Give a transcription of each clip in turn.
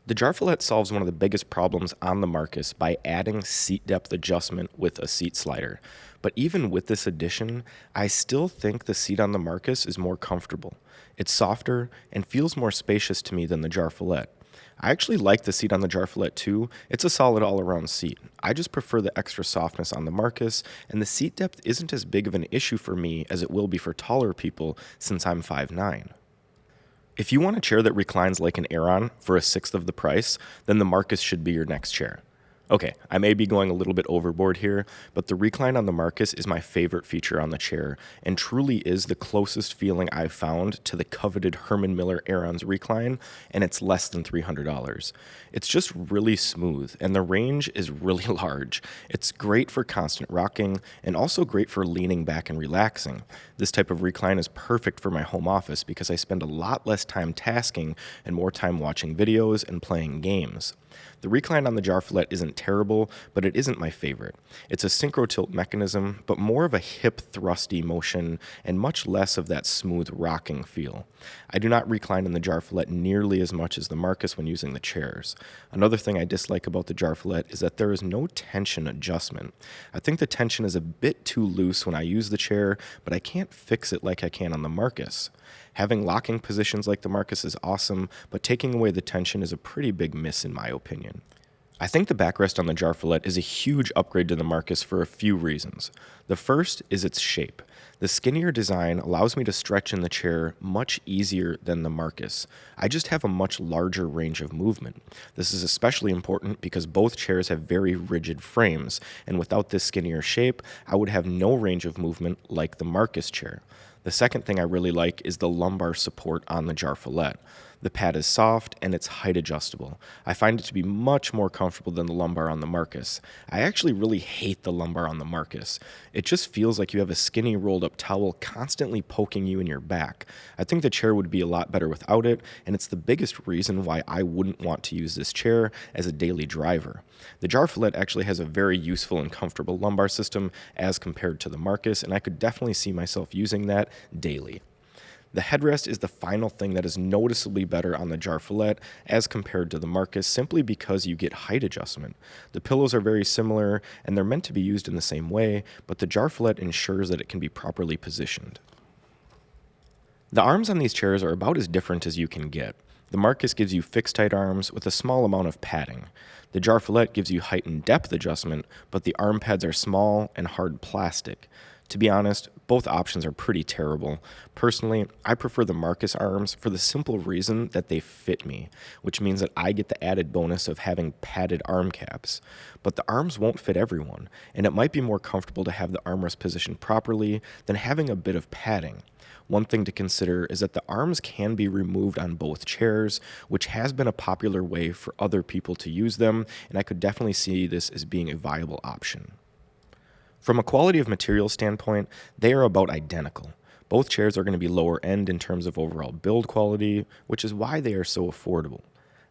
The Jarvjallet solves one of the biggest problems on the Markus by adding seat depth adjustment with a seat slider. But even with this addition, I still think the seat on the Markus is more comfortable. It's softer and feels more spacious to me than the Jarvjallet. I actually like the seat on the Jarvjallet too. It's a solid all-around seat. I just prefer the extra softness on the Markus, and the seat depth isn't as big of an issue for me as it will be for taller people since I'm 5'9". If you want a chair that reclines like an Aeron for a sixth of the price, then the Markus should be your next chair. Okay, I may be going a little bit overboard here, but the recline on the Markus is my favorite feature on the chair and truly is the closest feeling I've found to the coveted Herman Miller Aeron's recline, and it's less than $300. It's just really smooth, and the range is really large. It's great for constant rocking and also great for leaning back and relaxing. This type of recline is perfect for my home office because I spend a lot less time tasking and more time watching videos and playing games. The recline on the Jarvjallet isn't terrible, but it isn't my favorite. It's a synchro tilt mechanism, but more of a hip thrusty motion and much less of that smooth rocking feel. I do not recline in the Jarvjallet nearly as much as the Markus when using the chairs. Another thing I dislike about the Jarvjallet is that there is no tension adjustment. I think the tension is a bit too loose when I use the chair, but I can't fix it like I can on the Markus. Having locking positions like the Markus is awesome, but taking away the tension is a pretty big miss in my opinion. I think the backrest on the Jarvjallet is a huge upgrade to the Markus for a few reasons. The first is its shape. The skinnier design allows me to stretch in the chair much easier than the Markus. I just have a much larger range of movement. This is especially important because both chairs have very rigid frames, and without this skinnier shape, I would have no range of movement like the Markus chair. The second thing I really like is the lumbar support on the Jarvjallet. The pad is soft and it's height adjustable. I find it to be much more comfortable than the lumbar on the Markus. I actually really hate the lumbar on the Markus. It just feels like you have a skinny rolled up towel constantly poking you in your back. I think the chair would be a lot better without it, and it's the biggest reason why I wouldn't want to use this chair as a daily driver. The Jarvjallet actually has a very useful and comfortable lumbar system as compared to the Markus, and I could definitely see myself using that daily. The headrest is the final thing that is noticeably better on the Jarvjallet as compared to the Markus simply because you get height adjustment. The pillows are very similar and they're meant to be used in the same way, but the Jarvjallet ensures that it can be properly positioned. The arms on these chairs are about as different as you can get. The Markus gives you fixed height arms with a small amount of padding. The Jarvjallet gives you height and depth adjustment, but the arm pads are small and hard plastic. To be honest, both options are pretty terrible. Personally, I prefer the Markus arms for the simple reason that they fit me, which means that I get the added bonus of having padded arm caps. But the arms won't fit everyone, and it might be more comfortable to have the armrest positioned properly than having a bit of padding. One thing to consider is that the arms can be removed on both chairs, which has been a popular way for other people to use them, and I could definitely see this as being a viable option. From a quality of material standpoint, they are about identical. Both chairs are going to be lower end in terms of overall build quality, which is why they are so affordable.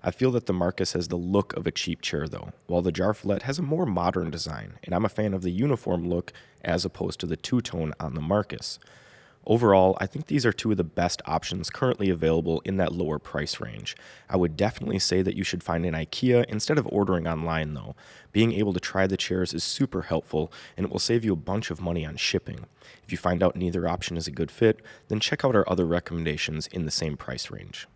I feel that the Markus has the look of a cheap chair though, while the Jarvjallet has a more modern design, and I'm a fan of the uniform look as opposed to the two-tone on the Markus. Overall, I think these are two of the best options currently available in that lower price range. I would definitely say that you should find an IKEA instead of ordering online though. Being able to try the chairs is super helpful and it will save you a bunch of money on shipping. If you find out neither option is a good fit, then check out our other recommendations in the same price range.